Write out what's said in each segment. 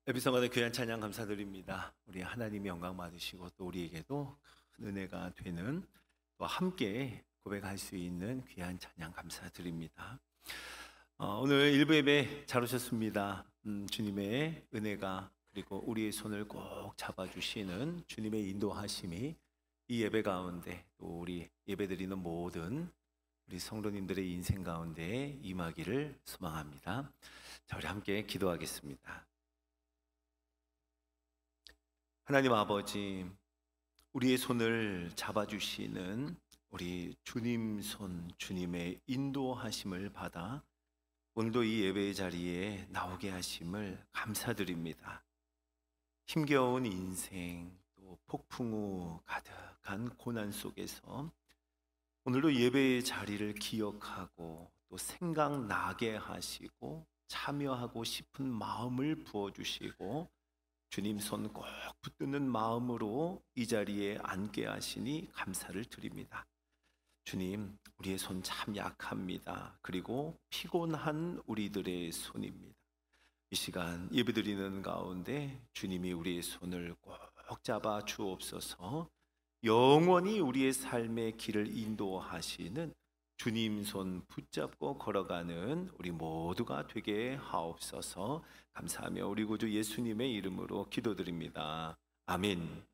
에피성가의 귀한 찬양 감사드립니다. 우리 하나님이 영광 받으시고 또 우리에게도 큰 은혜가 되는 또 함께 고백할 수 있는 귀한 찬양 감사드립니다. 오늘 일부 예배 잘 오셨습니다. 주님의 은혜가 그리고 우리의 손을 꼭 잡아주시는 주님의 인도하심이 이 예배 가운데 또 우리 예배드리는 모든 우리 성도님들의 인생 가운데 임하기를 소망합니다. 자, 우리 함께 기도하겠습니다. 하나님 아버지, 우리의 손을 잡아주시는 우리 주님 손, 주님의 인도하심을 받아 오늘도 이 예배의 자리에 나오게 하심을 감사드립니다. 힘겨운 인생, 또 폭풍 우 가득한 고난 속에서 오늘도 예배의 자리를 기억하고 또 생각나게 하시고 참여하고 싶은 마음을 부어주시고 주님 손 꼭 붙드는 마음으로 이 자리에 앉게 하시니 감사를 드립니다. 주님, 우리의 손 참 약합니다. 그리고 피곤한 우리들의 손입니다. 이 시간 예배드리는 가운데 주님이 우리의 손을 꼭 잡아 주옵소서. 영원히 우리의 삶의 길을 인도하시는 주님 손 붙잡고 걸어가는 우리 모두가 되게 하옵소서. 감사하며 우리 구주 예수님의 이름으로 기도드립니다. 아멘.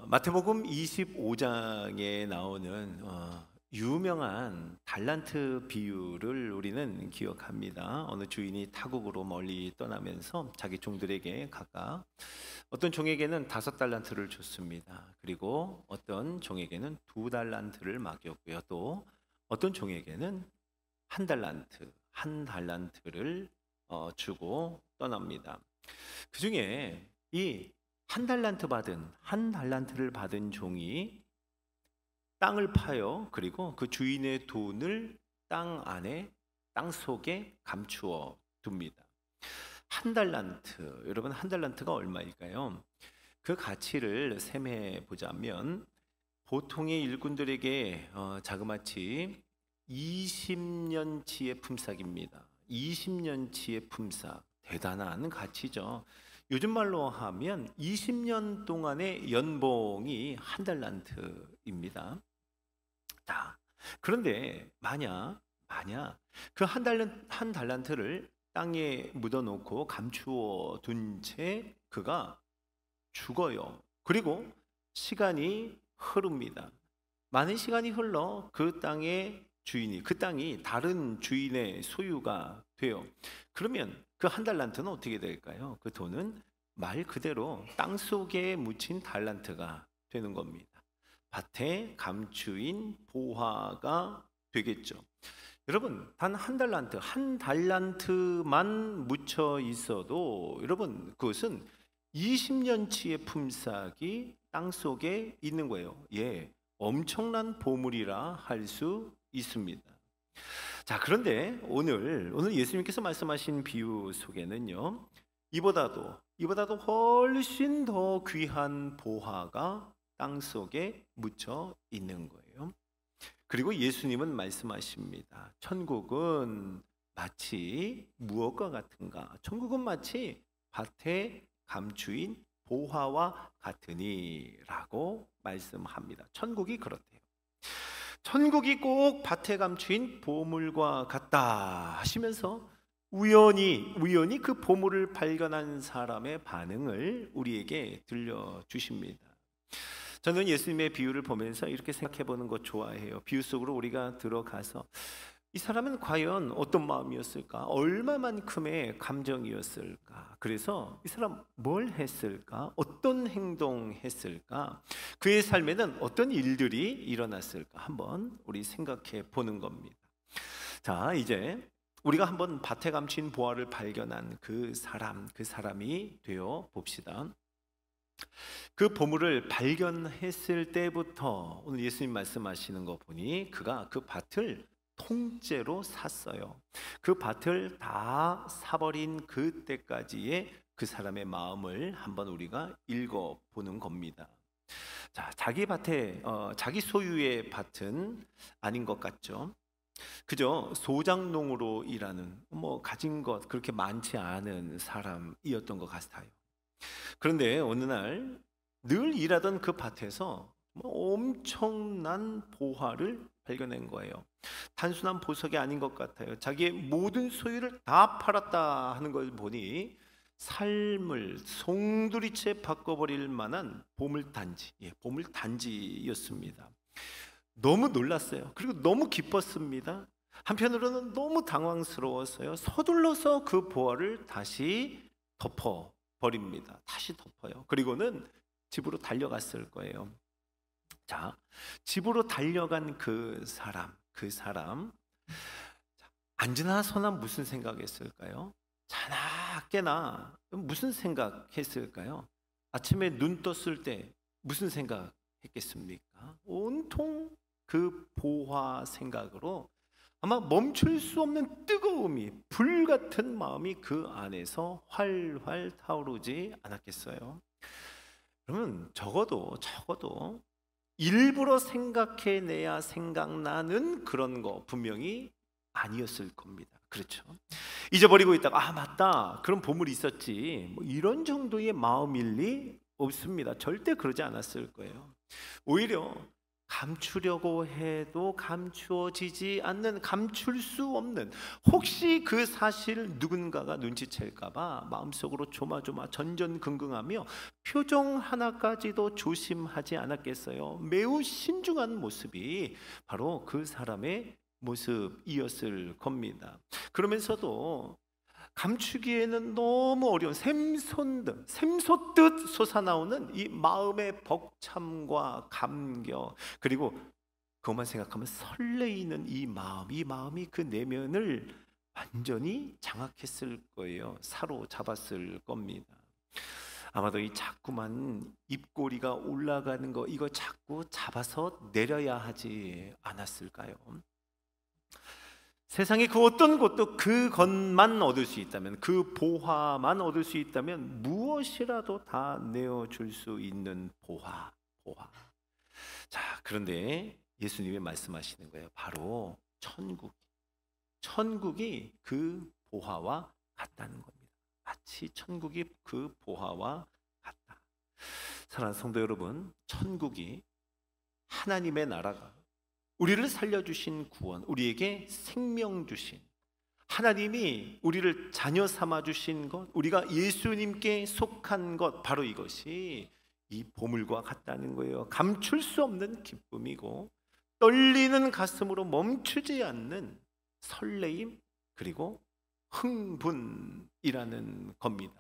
마태복음 25장에 나오는 유명한 달란트 비유를 우리는 기억합니다. 어느 주인이 타국으로 멀리 떠나면서 자기 종들에게 각각 어떤 종에게는 5달란트를 줬습니다. 그리고 어떤 종에게는 2달란트를 맡겼고요. 또 어떤 종에게는 1달란트를 주고 떠납니다. 그 중에 이 1달란트를 받은 종이 땅을 파요. 그리고 그 주인의 돈을 땅 속에 감추어 둡니다. 1달란트, 여러분 1달란트가 얼마일까요? 그 가치를 셈해 보자면 보통의 일꾼들에게 자그마치 20년치의 품삯입니다. 20년치의 품삯, 대단한 가치죠. 요즘 말로 하면 20년 동안의 연봉이 1달란트입니다. 자, 그런데 만약 그 1달란트를 땅에 묻어놓고 감추어 둔 채 그가 죽어요. 그리고 시간이 흐릅니다. 많은 시간이 흘러 그 땅이 다른 주인의 소유가 돼요. 그러면 그 1달란트는 어떻게 될까요? 그 돈은 말 그대로 땅 속에 묻힌 달란트가 되는 겁니다. 밭에 감추인 보화가 되겠죠. 여러분, 단 1달란트만 묻혀 있어도 여러분 그것은 20년치의 품삯이 땅 속에 있는 거예요. 예, 엄청난 보물이라 할 수 있습니다. 자, 그런데 오늘 예수님께서 말씀하신 비유 속에는요, 이보다도 훨씬 더 귀한 보화가 땅 속에 묻혀 있는 거예요. 그리고 예수님은 말씀하십니다. 천국은 마치 무엇과 같은가? 천국은 마치 밭에 감추인 보화와 같으니라고 말씀합니다. 천국이 그렇대요. 천국이 꼭 밭에 감추인 보물과 같다 하시면서 우연히 그 보물을 발견한 사람의 반응을 우리에게 들려주십니다. 저는 예수님의 비유를 보면서 이렇게 생각해 보는 것 좋아해요. 비유 속으로 우리가 들어가서 이 사람은 과연 어떤 마음이었을까? 얼마만큼의 감정이었을까? 그래서 이 사람 뭘 했을까? 어떤 행동했을까? 그의 삶에는 어떤 일들이 일어났을까? 한번 우리 생각해 보는 겁니다. 자, 이제 우리가 한번 밭에 감춘 보화를 발견한 그 사람이 되어 봅시다. 그 보물을 발견했을 때부터 오늘 예수님 말씀하시는 거 보니 그가 그 밭을 통째로 샀어요. 그 밭을 다 사버린 그때까지의 그 사람의 마음을 한번 우리가 읽어보는 겁니다. 자, 자기 소유의 밭은 아닌 것 같죠? 그저 소작농으로 일하는 가진 것 그렇게 많지 않은 사람이었던 것 같아요. 그런데 어느 날 늘 일하던 그 밭에서 엄청난 보화를 발견한 거예요. 단순한 보석이 아닌 것 같아요. 자기의 모든 소유를 다 팔았다 하는 걸 보니 삶을 송두리째 바꿔버릴 만한 보물단지, 보물단지였습니다. 너무 놀랐어요. 그리고 너무 기뻤습니다. 한편으로는 너무 당황스러웠어요. 서둘러서 그 보화를 다시 덮어버립니다. 다시 덮어요. 그리고는 집으로 달려갔을 거예요. 자, 집으로 달려간 그 사람 앉으나 서나 무슨 생각했을까요? 자나 깨나 무슨 생각했을까요? 아침에 눈 떴을 때 무슨 생각했겠습니까? 온통 그 보화 생각으로 아마 멈출 수 없는 뜨거움이, 불같은 마음이 그 안에서 활활 타오르지 않았겠어요? 그러면 적어도 일부러 생각해내야 생각나는 그런 거 분명히 아니었을 겁니다. 그렇죠? 잊어버리고 있다가 맞다, 그런 보물이 있었지, 이런 정도의 마음일 리 없습니다. 절대 그러지 않았을 거예요. 오히려 감추려고 해도 감추어지지 않는, 감출 수 없는, 혹시 그 사실 누군가가 눈치챌까봐 마음속으로 조마조마 전전긍긍하며 표정 하나까지도 조심하지 않았겠어요. 매우 신중한 모습이 바로 그 사람의 모습이었을 겁니다. 그러면서도 감추기에는 너무 어려운 샘솟듯 솟아나오는 이 마음의 벅참과 감격, 그리고 그것만 생각하면 설레이는 이 마음이 그 내면을 완전히 장악했을 거예요. 사로잡았을 겁니다. 아마도 이 자꾸만 입꼬리가 올라가는 거, 이거 자꾸 잡아서 내려야 하지 않았을까요? 세상에 그 어떤 것도 그것만 얻을 수 있다면, 그 보화만 얻을 수 있다면 무엇이라도 다 내어줄 수 있는 보화. 자, 그런데 예수님이 말씀하시는 거예요. 바로 천국이 그 보화와 같다는 겁니다. 마치 천국이 그 보화와 같다. 사랑하는 성도 여러분, 천국이, 하나님의 나라가, 우리를 살려주신 구원, 우리에게 생명 주신, 하나님이 우리를 자녀 삼아 주신 것, 우리가 예수님께 속한 것, 바로 이것이 이 보물과 같다는 거예요. 감출 수 없는 기쁨이고 떨리는 가슴으로 멈추지 않는 설레임, 그리고 흥분이라는 겁니다.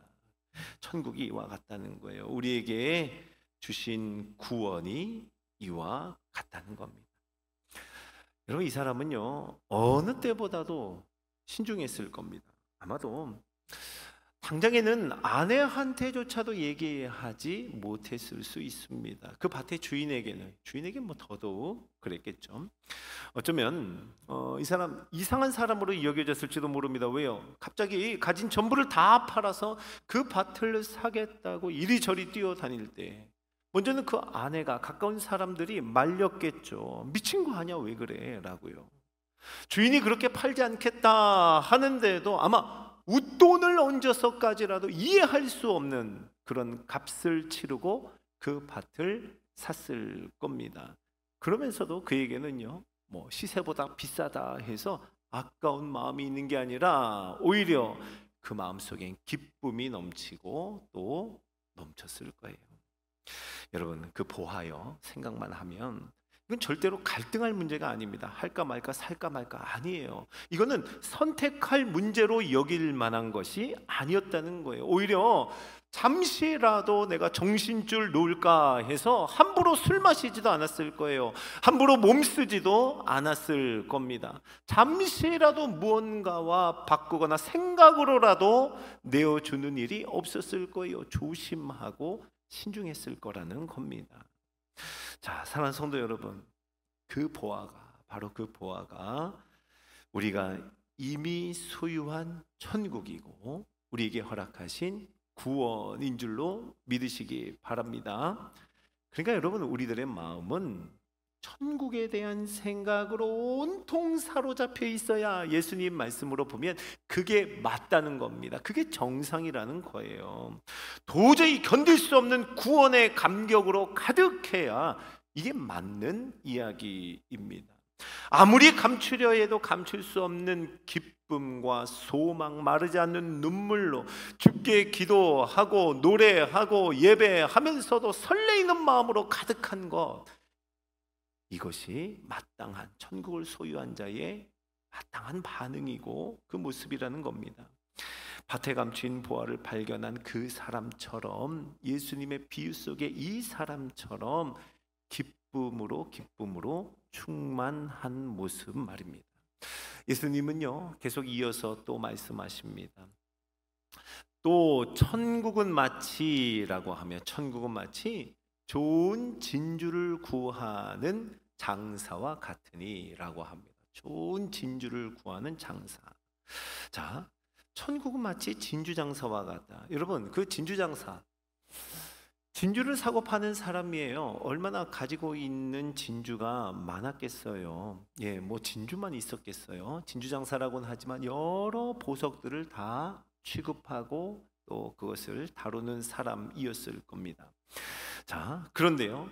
천국이 이와 같다는 거예요. 우리에게 주신 구원이 이와 같다는 겁니다. 여러분, 이 사람은요 어느 때보다도 신중했을 겁니다. 아마도 당장에는 아내한테조차도 얘기하지 못했을 수 있습니다. 그 밭의 주인에게 더더욱 그랬겠죠. 어쩌면 이 사람 이상한 사람으로 여겨졌을지도 모릅니다. 왜요? 갑자기 가진 전부를 다 팔아서 그 밭을 사겠다고 이리저리 뛰어다닐 때 먼저는 그 아내가, 가까운 사람들이 말렸겠죠. 미친 거 아니야, 왜 그래? 라고요. 주인이 그렇게 팔지 않겠다 하는데도 아마 웃돈을 얹어서까지라도 이해할 수 없는 그런 값을 치르고 그 밭을 샀을 겁니다. 그러면서도 그에게는요, 시세보다 비싸다 해서 아까운 마음이 있는 게 아니라 오히려 그 마음속엔 기쁨이 넘치고 또 넘쳤을 거예요. 여러분, 그 보화요, 생각만 하면 이건 절대로 갈등할 문제가 아닙니다. 할까 말까, 살까 말까 아니에요. 이거는 선택할 문제로 여길 만한 것이 아니었다는 거예요. 오히려 잠시라도 내가 정신줄 놓을까 해서 함부로 술 마시지도 않았을 거예요. 함부로 몸 쓰지도 않았을 겁니다. 잠시라도 무언가와 바꾸거나 생각으로라도 내어주는 일이 없었을 거예요. 조심하고 신중했을 거라는 겁니다. 자, 사랑하는 성도 여러분, 바로 그 보화가 우리가 이미 소유한 천국이고 우리에게 허락하신 구원인 줄로 믿으시기 바랍니다. 그러니까 여러분, 우리들의 마음은 천국에 대한 생각으로 온통 사로잡혀 있어야 예수님 말씀으로 보면 그게 맞다는 겁니다. 그게 정상이라는 거예요. 도저히 견딜 수 없는 구원의 감격으로 가득해야 이게 맞는 이야기입니다. 아무리 감추려 해도 감출 수 없는 기쁨과 소망, 마르지 않는 눈물로 주께 기도하고 노래하고 예배하면서도 설레이는 마음으로 가득한 것, 이것이 마땅한 천국을 소유한 자의 마땅한 반응이고 그 모습이라는 겁니다. 밭에 감춘 보화를 발견한 그 사람처럼, 예수님의 비유 속에 이 사람처럼 기쁨으로 충만한 모습 말입니다. 예수님은요 계속 이어서 또 말씀하십니다. 또 천국은 마치라고 하며, 천국은 마치 좋은 진주를 구하는 장사와 같으니 라고 합니다. 좋은 진주를 구하는 장사. 자, 천국은 마치 진주 장사와 같다. 여러분, 그 진주 장사, 진주를 사고 파는 사람이에요. 얼마나 가지고 있는 진주가 많았겠어요. 예, 뭐 진주만 있었겠어요. 진주 장사라고는 하지만 여러 보석들을 다 취급하고 또 그것을 다루는 사람이었을 겁니다. 자, 그런데요,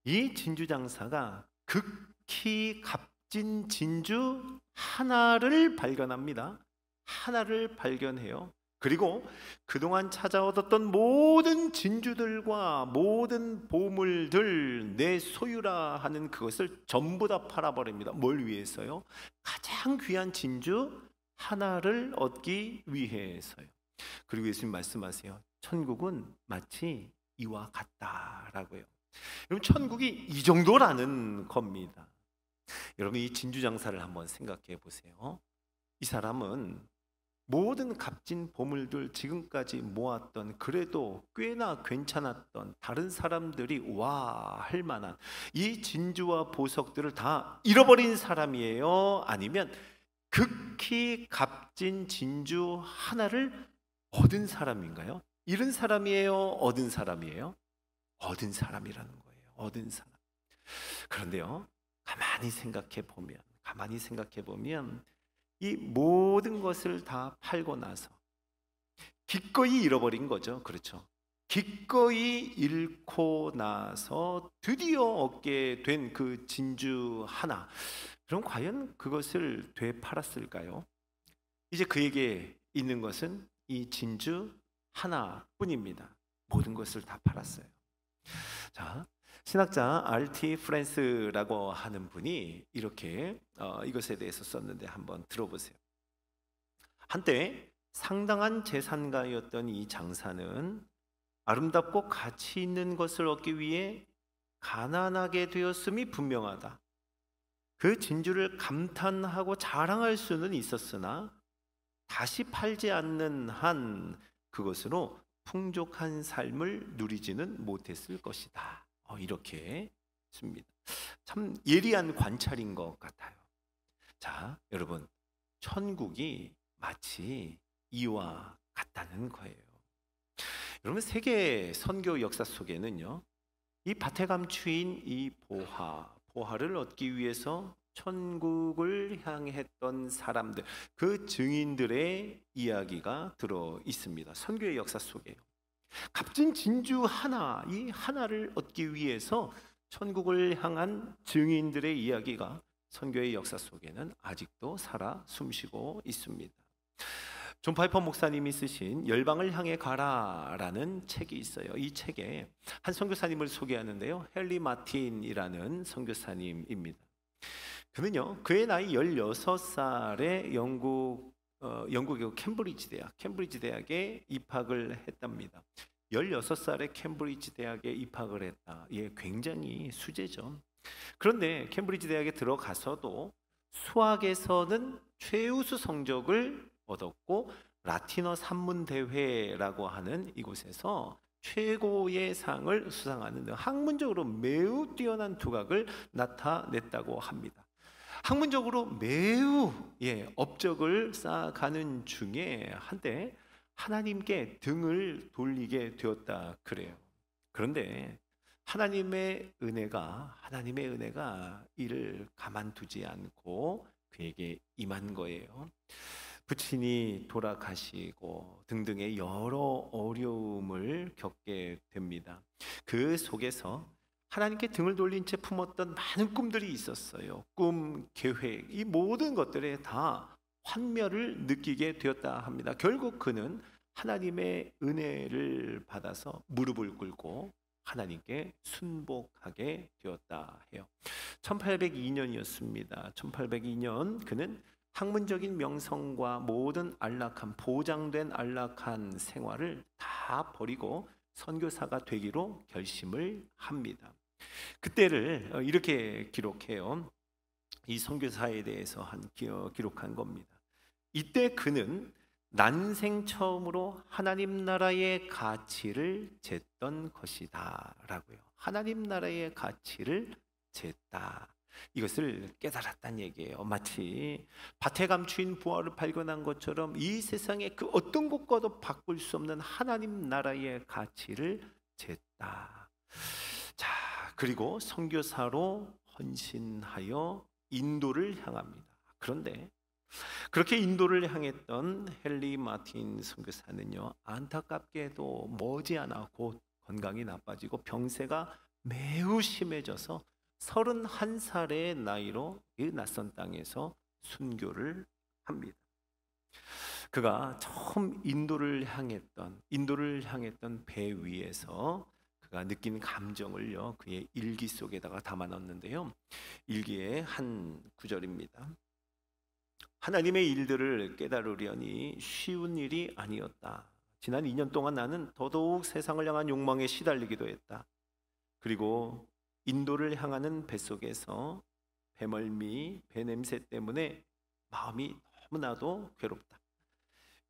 이 진주 장사가 극히 값진 진주 하나를 발견합니다. 하나를 발견해요. 그리고 그동안 찾아 얻었던 모든 진주들과 모든 보물들, 내 소유라 하는 그것을 전부 다 팔아버립니다. 뭘 위해서요? 가장 귀한 진주 하나를 얻기 위해서요. 그리고 예수님 말씀하세요. 천국은 마치 이와 같다라고요. 여러분, 천국이 이 정도라는 겁니다. 여러분, 이 진주 장사를 한번 생각해 보세요. 이 사람은 모든 값진 보물들, 지금까지 모았던, 그래도 꽤나 괜찮았던 다른 사람들이 와 할 만한 이 진주와 보석들을 다 잃어버린 사람이에요? 아니면 극히 값진 진주 하나를 얻은 사람인가요? 잃은 사람이에요? 얻은 사람이에요? 얻은 사람이라는 거예요. 얻은 사람. 그런데요, 가만히 생각해 보면 이 모든 것을 다 팔고 나서 기꺼이 잃어버린 거죠. 그렇죠? 기꺼이 잃고 나서 드디어 얻게 된 그 진주 하나, 그럼 과연 그것을 되팔았을까요? 이제 그에게 있는 것은 이 진주 하나뿐입니다. 모든 것을 다 팔았어요. 자, 신학자 R.T. 프랜스라고 하는 분이 이렇게 이것에 대해서 썼는데 한번 들어보세요. 한때 상당한 재산가였던 이 장사는 아름답고 가치 있는 것을 얻기 위해 가난하게 되었음이 분명하다. 그 진주를 감탄하고 자랑할 수는 있었으나 다시 팔지 않는 한 그것으로 풍족한 삶을 누리지는 못했을 것이다. 이렇게 씁니다. 참 예리한 관찰인 것 같아요. 자, 여러분, 천국이 마치 이와 같다는 거예요. 여러분, 세계 선교 역사 속에는요, 이 밭에 감추인 이 보화를 얻기 위해서 천국을 향했던 사람들, 그 증인들의 이야기가 들어 있습니다. 선교의 역사 속에요. 값진 진주 하나, 이 하나를 얻기 위해서 천국을 향한 증인들의 이야기가 선교의 역사 속에는 아직도 살아 숨쉬고 있습니다. 존 파이퍼 목사님이 쓰신 열방을 향해 가라라는 책이 있어요. 이 책에 한 선교사님을 소개하는데요, 헨리 마틴이라는 선교사님입니다. 그는요, 그의 나이 16살에 영국의 캠브리지 대학에 입학을 했답니다. 16살에 캠브리지 대학에 입학을 했다. 예, 굉장히 수제죠. 그런데 캠브리지 대학에 들어가서도 수학에서는 최우수 성적을 얻었고, 라틴어 산문 대회라고 하는 이곳에서 최고의 상을 수상하는 등 학문적으로 매우 뛰어난 두각을 나타냈다고 합니다. 학문적으로 매우 업적을 쌓아가는 중에 한때 하나님께 등을 돌리게 되었다 그래요. 그런데 하나님의 은혜가 이를 가만두지 않고 그에게 임한 거예요. 부친이 돌아가시고 등등의 여러 어려움을 겪게 됩니다. 그 속에서 하나님께 등을 돌린 채 품었던 많은 꿈들이 있었어요. 꿈, 계획, 이 모든 것들에 다 환멸을 느끼게 되었다 합니다. 결국 그는 하나님의 은혜를 받아서 무릎을 꿇고 하나님께 순복하게 되었다 해요. 1802년이었습니다. 1802년 그는 학문적인 명성과 모든 안락한, 보장된 안락한 생활을 다 버리고 선교사가 되기로 결심을 합니다. 그때를 이렇게 기록해요. 이 선교사에 대해서 기록한 겁니다. 이때 그는 난생 처음으로 하나님 나라의 가치를 쟀던 것이다 라고요. 하나님 나라의 가치를 쟀다. 이것을 깨달았다는 얘기예요. 마치 밭에 감추인 부활을 발견한 것처럼 이 세상의 그 어떤 것과도 바꿀 수 없는 하나님 나라의 가치를 쟀다. 자, 그리고 선교사로 헌신하여 인도를 향합니다. 그런데 그렇게 인도를 향했던 헨리 마틴 선교사는요, 안타깝게도 머지않아 곧 건강이 나빠지고 병세가 매우 심해져서 31살의 나이로 이 낯선 땅에서 순교를 합니다. 그가 처음 인도를 향했던 배 위에서 그가 느낀 감정을요, 그의 일기 속에다가 담아 넣었는데요. 일기의 한 구절입니다. 하나님의 일들을 깨달으려니 쉬운 일이 아니었다. 지난 2년 동안 나는 더더욱 세상을 향한 욕망에 시달리기도 했다. 그리고 인도를 향하는 뱃속에서 배멀미, 배 냄새 때문에 마음이 너무나도 괴롭다.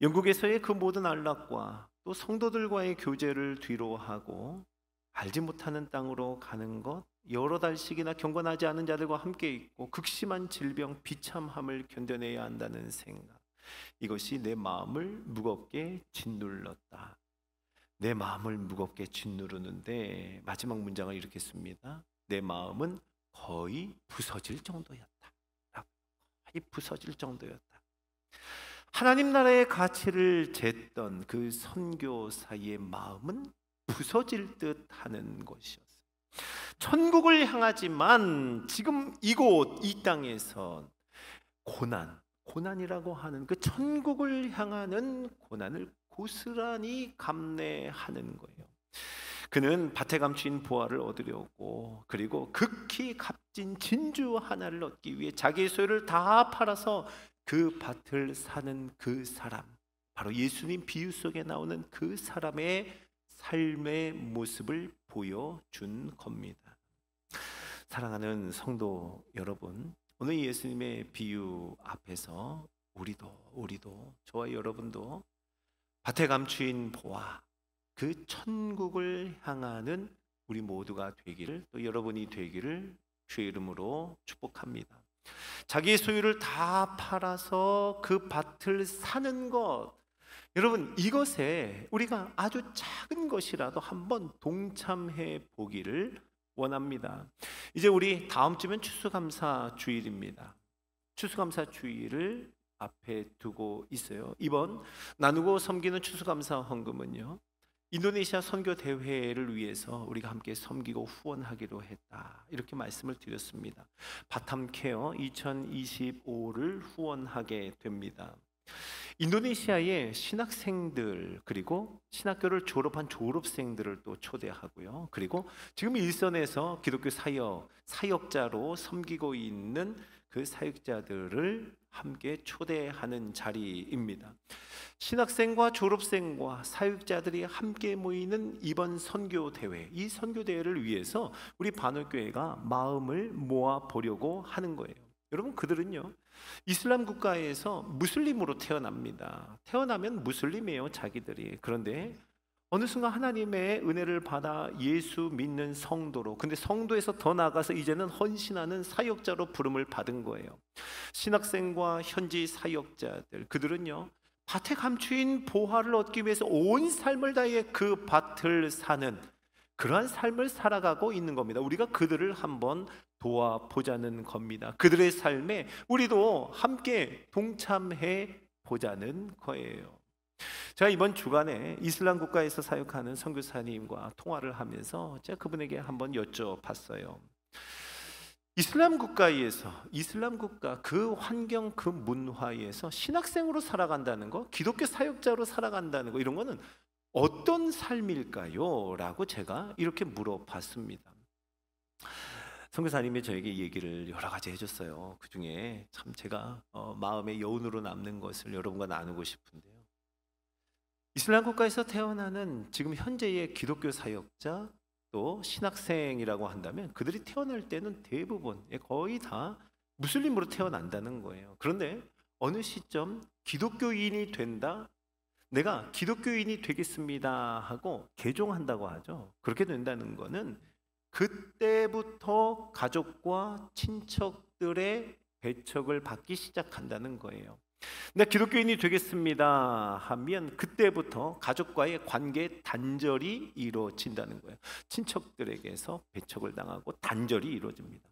영국에서의 그 모든 안락과 또 성도들과의 교제를 뒤로하고 알지 못하는 땅으로 가는 것, 여러 달씩이나 경건하지 않은 자들과 함께 있고 극심한 질병, 비참함을 견뎌내야 한다는 생각, 이것이 내 마음을 무겁게 짓눌렀다. 내 마음을 무겁게 짓누르는데 마지막 문장을 이렇게 씁니다. 내 마음은 거의 부서질 정도였다. 거의 부서질 정도였다. 하나님 나라의 가치를 쟀던 그 선교사의 마음은 부서질 듯 하는 것이었어요. 천국을 향하지만 지금 이곳 이 땅에서 고난이라고 하는 그 천국을 향하는 고난을 고스란히 감내하는 거예요. 그는 밭에 감추인 보화를 얻으려고, 그리고 극히 값진 진주 하나를 얻기 위해 자기의 소유를 다 팔아서 그 밭을 사는 그 사람, 바로 예수님 비유 속에 나오는 그 사람의 삶의 모습을 보여준 겁니다. 사랑하는 성도 여러분, 오늘 예수님의 비유 앞에서 우리도 저와 여러분도 밭에 감추인 보화, 그 천국을 향하는 우리 모두가 되기를, 또 여러분이 되기를 주의 이름으로 축복합니다. 자기의 소유를 다 팔아서 그 밭을 사는 것, 여러분, 이것에 우리가 아주 작은 것이라도 한번 동참해 보기를 원합니다. 이제 우리 다음 주면 추수감사 주일입니다. 추수감사 주일을 앞에 두고 있어요. 이번 나누고 섬기는 추수감사 헌금은요, 인도네시아 선교 대회를 위해서 우리가 함께 섬기고 후원하기로 했다, 이렇게 말씀을 드렸습니다. 바탐 케어 2025를 후원하게 됩니다. 인도네시아의 신학생들, 그리고 신학교를 졸업한 졸업생들을 또 초대하고요. 그리고 지금 일선에서 기독교 사역자로 섬기고 있는 그 사역자들을 함께 초대하는 자리입니다. 신학생과 졸업생과 사역자들이 함께 모이는 이번 선교대회, 이 선교대회를 위해서 우리 반올교회가 마음을 모아보려고 하는 거예요. 여러분, 그들은요, 이슬람 국가에서 무슬림으로 태어납니다. 태어나면 무슬림이에요, 자기들이. 그런데 어느 순간 하나님의 은혜를 받아 예수 믿는 성도로, 근데 성도에서 더 나아가서 이제는 헌신하는 사역자로 부름을 받은 거예요. 신학생과 현지 사역자들, 그들은요, 밭에 감추인 보화를 얻기 위해서 온 삶을 다해 그 밭을 사는 그러한 삶을 살아가고 있는 겁니다. 우리가 그들을 한번 도와보자는 겁니다. 그들의 삶에 우리도 함께 동참해 보자는 거예요. 제가 이번 주간에 이슬람 국가에서 사역하는 선교사님과 통화를 하면서 제가 그분에게 한번 여쭤봤어요. 이슬람 국가 그 환경 그 문화에서 신학생으로 살아간다는 거, 기독교 사역자로 살아간다는 거, 이런 거는 어떤 삶일까요? 라고 제가 이렇게 물어봤습니다. 선교사님이 저에게 얘기를 여러 가지 해줬어요. 그 중에 참 제가 마음의 여운으로 남는 것을 여러분과 나누고 싶은데요. 이슬람 국가에서 태어나는 지금 현재의 기독교 사역자 또 신학생이라고 한다면 그들이 태어날 때는 대부분 거의 다 무슬림으로 태어난다는 거예요. 그런데 어느 시점 기독교인이 된다, 내가 기독교인이 되겠습니다 하고 개종한다고 하죠. 그렇게 된다는 거는 그때부터 가족과 친척들의 배척을 받기 시작한다는 거예요. 내가 기독교인이 되겠습니다 하면 그때부터 가족과의 관계 단절이 이루어진다는 거예요. 친척들에게서 배척을 당하고 단절이 이루어집니다.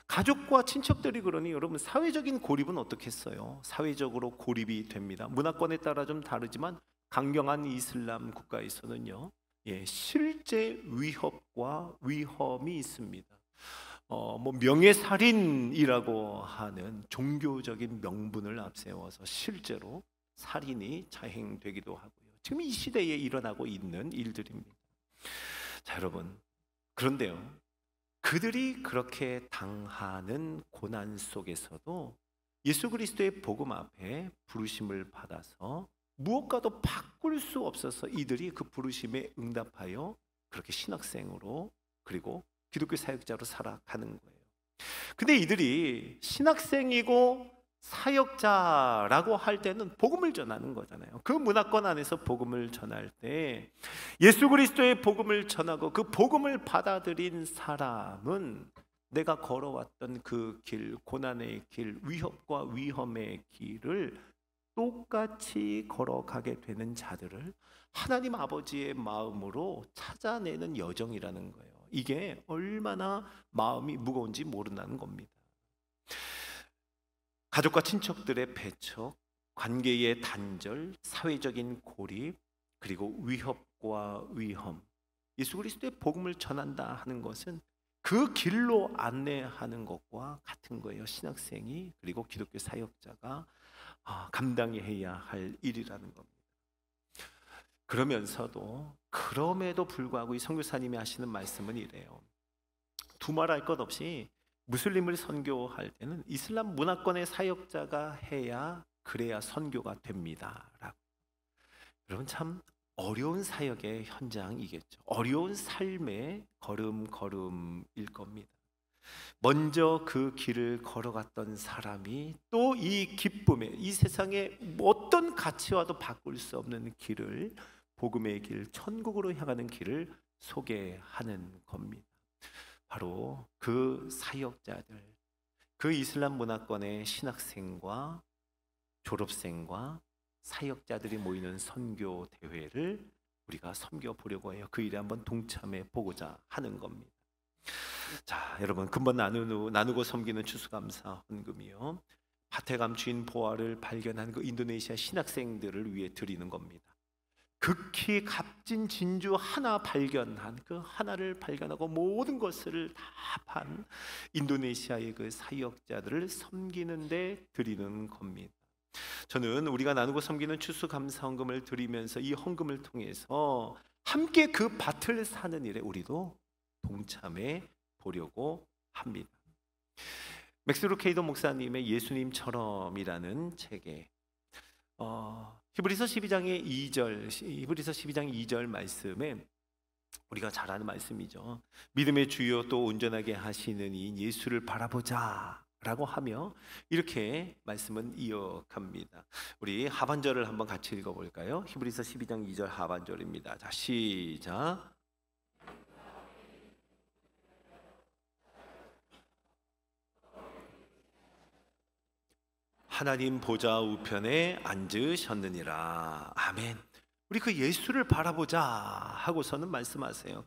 가족과 친척들이 그러니 여러분 사회적인 고립은 어떻겠어요? 사회적으로 고립이 됩니다. 문화권에 따라 좀 다르지만 강경한 이슬람 국가에서는요, 실제 위협과 위험이 있습니다. 명예살인이라고 하는 종교적인 명분을 앞세워서 실제로 살인이 자행되기도 하고요. 지금 이 시대에 일어나고 있는 일들입니다. 자, 여러분, 그런데요, 그들이 그렇게 당하는 고난 속에서도 예수 그리스도의 복음 앞에 부르심을 받아서 무엇과도 바꿀 수 없어서 이들이 그 부르심에 응답하여 그렇게 신학생으로 그리고 기독교 사역자로 살아가는 거예요. 근데 이들이 신학생이고 사역자라고 할 때는 복음을 전하는 거잖아요. 그 문화권 안에서 복음을 전할 때 예수 그리스도의 복음을 전하고 그 복음을 받아들인 사람은 내가 걸어왔던 그 길, 고난의 길, 위협과 위험의 길을 똑같이 걸어가게 되는 자들을 하나님 아버지의 마음으로 찾아내는 여정이라는 거예요. 이게 얼마나 마음이 무거운지 모른다는 겁니다. 가족과 친척들의 배척, 관계의 단절, 사회적인 고립, 그리고 위협과 위험. 예수 그리스도의 복음을 전한다 하는 것은 그 길로 안내하는 것과 같은 거예요. 신학생이 그리고 기독교 사역자가 감당해야 할 일이라는 겁니다. 그럼에도 불구하고 이 선교사님이 하시는 말씀은 이래요. 두말할 것 없이 무슬림을 선교할 때는 이슬람 문화권의 사역자가 그래야 선교가 됩니다 라고. 여러분, 참 어려운 사역의 현장이겠죠. 어려운 삶의 걸음걸음일 겁니다. 먼저 그 길을 걸어갔던 사람이 또 이 기쁨에, 이 세상에 어떤 가치와도 바꿀 수 없는 길을, 복음의 길, 천국으로 향하는 길을 소개하는 겁니다. 바로 그 사역자들, 그 이슬람 문화권의 신학생과 졸업생과 사역자들이 모이는 선교 대회를 우리가 섬겨보려고 해요. 그 일에 한번 동참해 보고자 하는 겁니다. 자, 여러분, 근본 나누고 섬기는 추수감사 헌금이요, 밭에 감추인 보화를 발견한 그 인도네시아 신학생들을 위해 드리는 겁니다. 극히 값진 진주 하나 발견한, 그 하나를 발견하고 모든 것을 다 판 인도네시아의 그 사역자들을 섬기는 데 드리는 겁니다. 저는 우리가 나누고 섬기는 추수감사 헌금을 드리면서 이 헌금을 통해서 함께 그 밭을 사는 일에 우리도 동참해 보려고 합니다. 맥스 루케이도 목사님의 예수님처럼이라는 책에 히브리서 12장 2절 말씀에 우리가 잘 아는 말씀이죠. 믿음의 주요 또 온전하게 하시는 이 예수를 바라보자 라고 하며 이렇게 말씀은 이어갑니다. 우리 하반절을 한번 같이 읽어볼까요? 히브리서 12장 2절 하반절입니다. 자, 시작. 하나님 보좌 우편에 앉으셨느니라. 아멘. 우리 그 예수를 바라보자 하고서는 말씀하세요.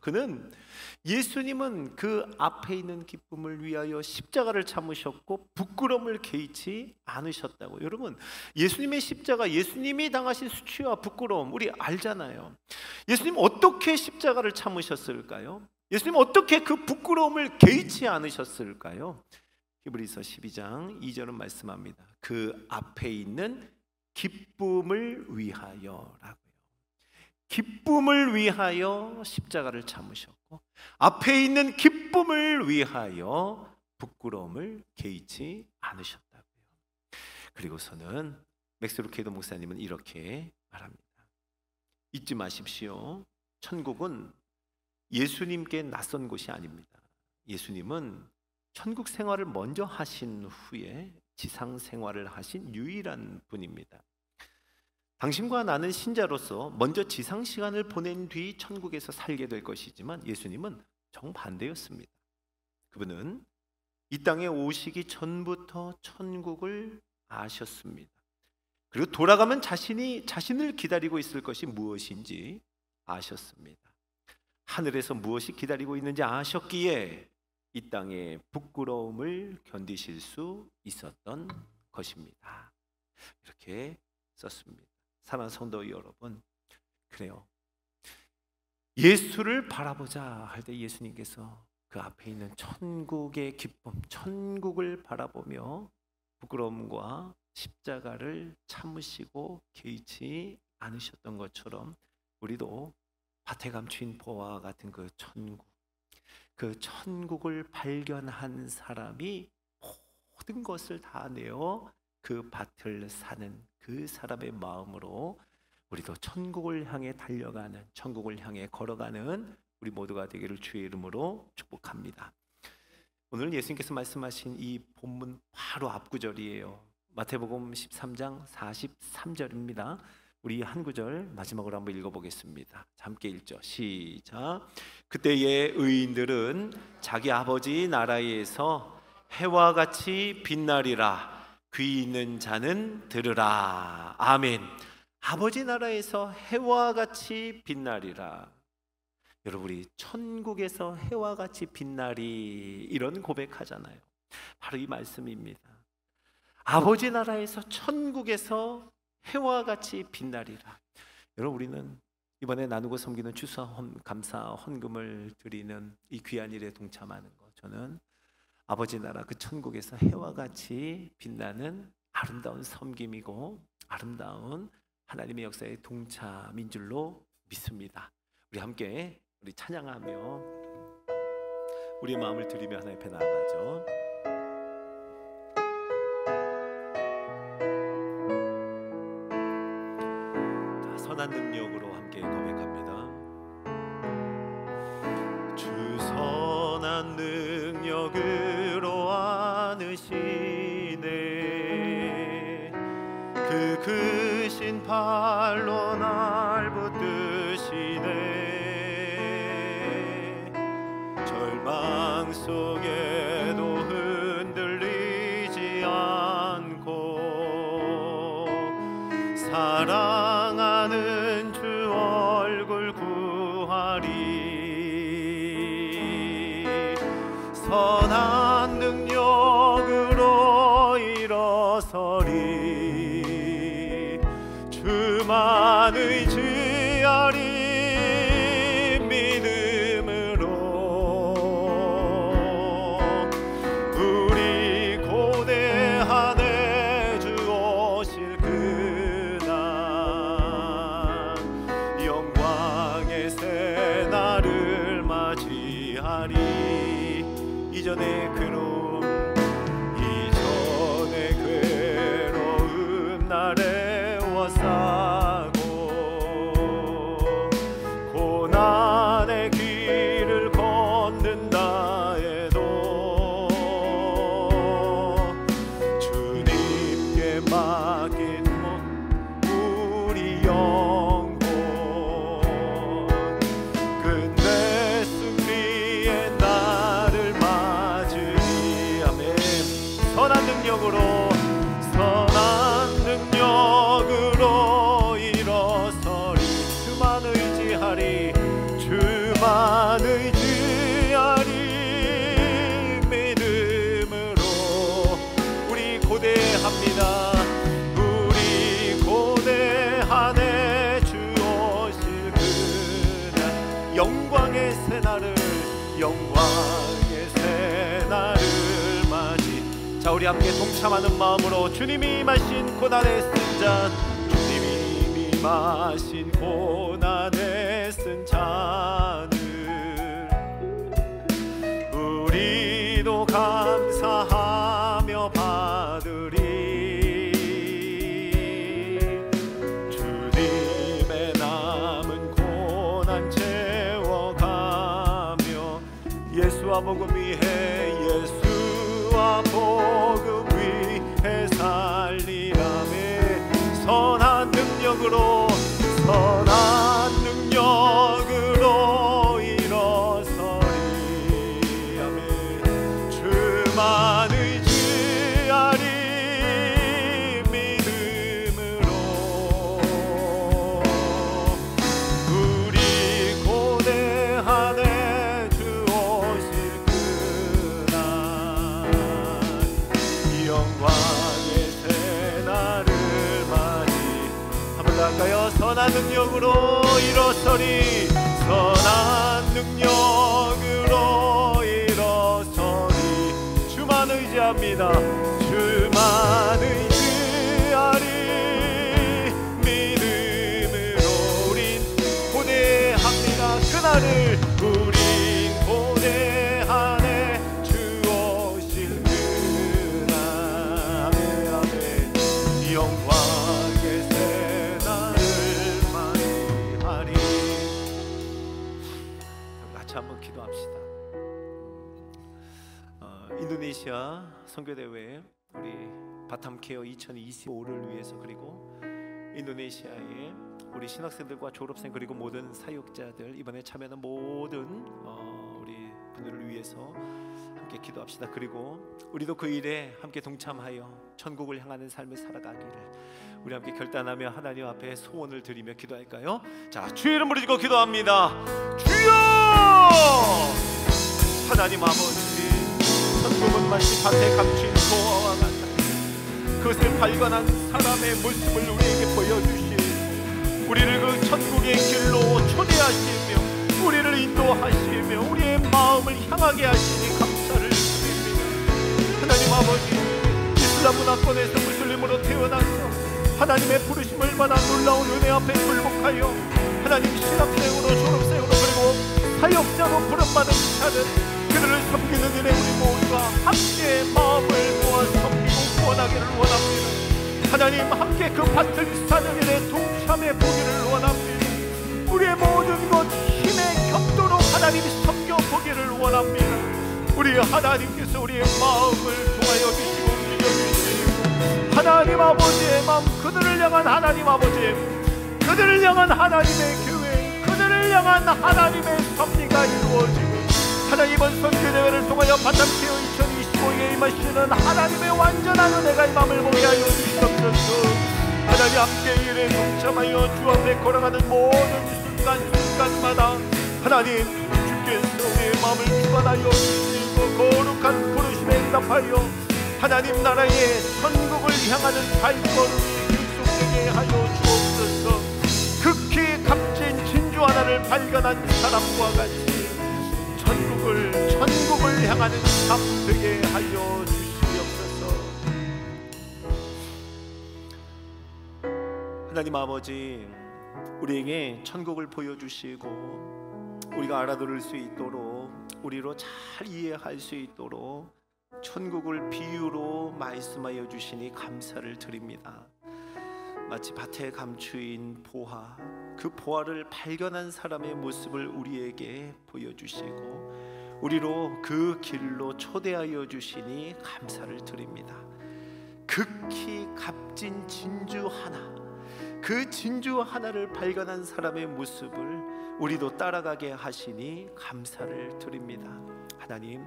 예수님은 그 앞에 있는 기쁨을 위하여 십자가를 참으셨고 부끄러움을 개의치 않으셨다고. 여러분, 예수님의 십자가, 예수님이 당하신 수치와 부끄러움 우리 알잖아요. 예수님 어떻게 십자가를 참으셨을까요? 예수님 어떻게 그 부끄러움을 개의치 않으셨을까요? 히브리서 12장 2절은 말씀합니다. 그 앞에 있는 기쁨을 위하여라고요. 기쁨을 위하여 십자가를 참으셨고 앞에 있는 기쁨을 위하여 부끄러움을 개의치 않으셨다고요. 그리고서는 맥스루케이더 목사님은 이렇게 말합니다. 잊지 마십시오. 천국은 예수님께 낯선 곳이 아닙니다. 예수님은 천국 생활을 먼저 하신 후에 지상 생활을 하신 유일한 분입니다. 당신과 나는 신자로서 먼저 지상 시간을 보낸 뒤 천국에서 살게 될 것이지만 예수님은 정반대였습니다. 그분은 이 땅에 오시기 전부터 천국을 아셨습니다. 그리고 돌아가면 자신을 기다리고 있을 것이 무엇인지 아셨습니다. 하늘에서 무엇이 기다리고 있는지 아셨기에 이 땅의 부끄러움을 견디실 수 있었던 것입니다. 이렇게 썼습니다. 사랑하는 성도 여러분, 그래요. 예수를 바라보자 할 때 예수님께서 그 앞에 있는 천국의 기쁨, 천국을 바라보며 부끄러움과 십자가를 참으시고 개의치 않으셨던 것처럼 우리도 밭에 감춘 보화와 같은 그 천국을 발견한 사람이 모든 것을 다 내어 그 밭을 사는 그 사람의 마음으로 우리도 천국을 향해 달려가는, 천국을 향해 걸어가는 우리 모두가 되기를 주의 이름으로 축복합니다. 오늘은 예수님께서 말씀하신 이 본문 바로 앞구절이에요. 마태복음 13장 43절입니다. 우리 한 구절 마지막으로 한번 읽어보겠습니다. 함께 읽죠. 시작. 그때의 의인들은 자기 아버지 나라에서 해와 같이 빛나리라. 귀 있는 자는 들으라. 아멘. 아버지 나라에서 해와 같이 빛나리라. 여러분, 우리 천국에서 해와 같이 빛나리, 이런 고백하잖아요. 바로 이 말씀입니다. 아버지 나라에서, 천국에서 해와 같이 빛나리라. 여러분, 우리는 이번에 나누고 섬기는 추수 감사 헌금을 드리는 이 귀한 일에 동참하는 것, 저는 아버지 나라 그 천국에서 해와 같이 빛나는 아름다운 섬김이고 아름다운 하나님의 역사의 동참인 줄로 믿습니다. 우리 함께 우리 찬양하며 우리의 마음을 드리며 하나님 앞에 나아가죠. 자, 선한 능력으로 함께 고백합니다. 주 선한 능력으로 안으시네. 그 크신 팔로 날 붙드시네. 절망 속에도 흔들리지 않고 사랑하는 주 얼굴 구하리. 선한 능력으로 일어서리. 주만 의지하리. 믿음으로 우리 고대하네. 주 오실 그날 영광의 새 날을 맞이하리. 이전의 괴로움, 이전의 괴로움 날에 워싸고 고난의 길을 걷는다 해도 주님께 맡긴 우리 영혼 끝내 승리의 날을 맞으리. 아멘. 선한 능력으로 일어서리. 우리 함께 동참하는 마음으로 주님이 임하신 고난에 쓴 잔, 주님이 임하신 고난에 쓴 잔을 우리도 감사하며 받으리. 주님의 남은 고난 채워가며 예수와 복음 위해, 예수와 복음 위해 살리라매 선한 능력으로, 선한 능력으로 일어서리. 아멘. 주만 의지하리 믿음으로. 우리 고대하네 주 오실 그날, 이 영광의 새날을 맞이. 한번 더 할까요? 선한 능력으로 일어서리. 선한 능력으로 일어서리. 주만 의지합니다. 주만 의지하리 믿음으로. 우린 고대합니다. 그날을 우린 고대하네 주 오실 그날. 아멘 아멘. 이 영광의 새날을 맞이하리. 같이 한번 기도합시다. 인도네시아 선교대회 우리 바탐케어 2025를 위해서, 그리고 인도네시아의 우리 신학생들과 졸업생 그리고 모든 사역자들, 이번에 참여하는 모든 우리 분들을 위해서 함께 기도합시다. 그리고 우리도 그 일에 함께 동참하여 천국을 향하는 삶을 살아가기를 우리 함께 결단하며 하나님 앞에 소원을 드리며 기도할까요? 자, 주의 이름 부르짖고 기도합니다. 주여! 하나님 아버지, 천국은 마치 밭에 감춘 소화와 같다. 그것을 발견한 사람의 모습을 우리에게 보여주시, 우리를 그 천국의 길로 초대하시며 우리를 인도하시며 우리의 마음을 향하게 하시니 감사를 드립니다. 하나님 아버지, 이슬람 문화권에서 무슬림으로 태어나서 하나님의 부르심을 받아 놀라운 은혜 앞에 굴복하여 하나님 신학생으로, 졸업생으로, 그리고 사역자로 부름받은 자들, 그들을 섬기는 일에 우리 모두가 함께 마음을 모아 섬기고 구원하기를 원합니다. 하나님, 함께 그 밭을 사는 일에 동참해 보기를 원합니다. 우리의 모든 것 힘에 격도로 하나님 섬겨 보기를 원합니다. 우리 하나님께서 우리의 마음을 통하여 주시고 움직여 주시고, 하나님 아버지의 마음, 그들을 향한 하나님 아버지, 그들을 향한 하나님의 교회, 그들을 향한 하나님의 섭리가 이루어지고, 하나님 이번 선교대회를 통하여 바탐케어 2025에 임하시는 하나님의 완전한 은혜가 이 마음을 보게 하여 주시옵소서. 하나님 함께 일에 동참하여 주 앞에 걸어가는 모든 순간순간마다 하나님 주께서 우리의 마음을 주관하여 주시고 거룩한 부르심에 응답하여 하나님 나라의 천국을 향하는 발걸음이 계속되게 하여 주옵소서. 극히 값진 진주 하나를 발견한 사람과 같이 천국을 향하는 삶 되게 하여 주시옵소서. 하나님 아버지, 우리에게 천국을 보여주시고 우리가 알아들을 수 있도록, 우리로 잘 이해할 수 있도록 천국을 비유로 말씀하여 주시니 감사를 드립니다. 마치 밭에 감추인 보화, 그 보화를 발견한 사람의 모습을 우리에게 보여주시고 우리로 그 길로 초대하여 주시니 감사를 드립니다. 극히 값진 진주 하나, 그 진주 하나를 발견한 사람의 모습을 우리도 따라가게 하시니 감사를 드립니다. 하나님,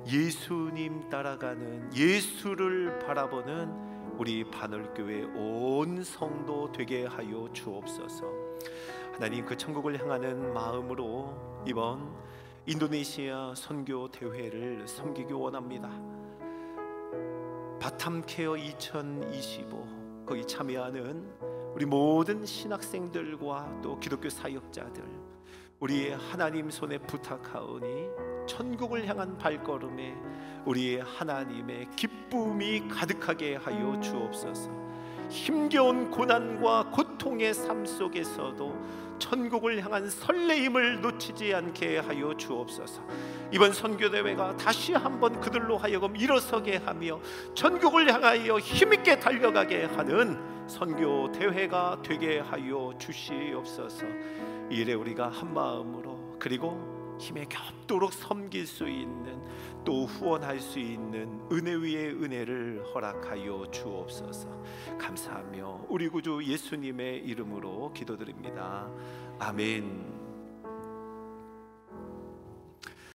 예수님 따라가는, 예수를 바라보는 우리 바늘교회 온 성도 되게 하여 주옵소서. 하나님, 그 천국을 향하는 마음으로 이번 인도네시아 선교 대회를 섬기기 원합니다. 바탐케어 2025 거기 참여하는 우리 모든 신학생들과 또 기독교 사역자들, 우리 하나님 손에 부탁하오니 천국을 향한 발걸음에 우리 하나님의 기쁨이 가득하게 하여 주옵소서. 힘겨운 고난과 고통의 삶 속에서도 천국을 향한 설레임을 놓치지 않게 하여 주옵소서. 이번 선교대회가 다시 한번 그들로 하여금 일어서게 하며 천국을 향하여 힘있게 달려가게 하는 선교대회가 되게 하여 주시옵소서. 이래 우리가 한마음으로 그리고 힘에 겹도록 섬길 수 있는, 또 후원할 수 있는 은혜 위에 은혜를 허락하여 주옵소서. 감사하며 우리 구주 예수님의 이름으로 기도드립니다. 아멘.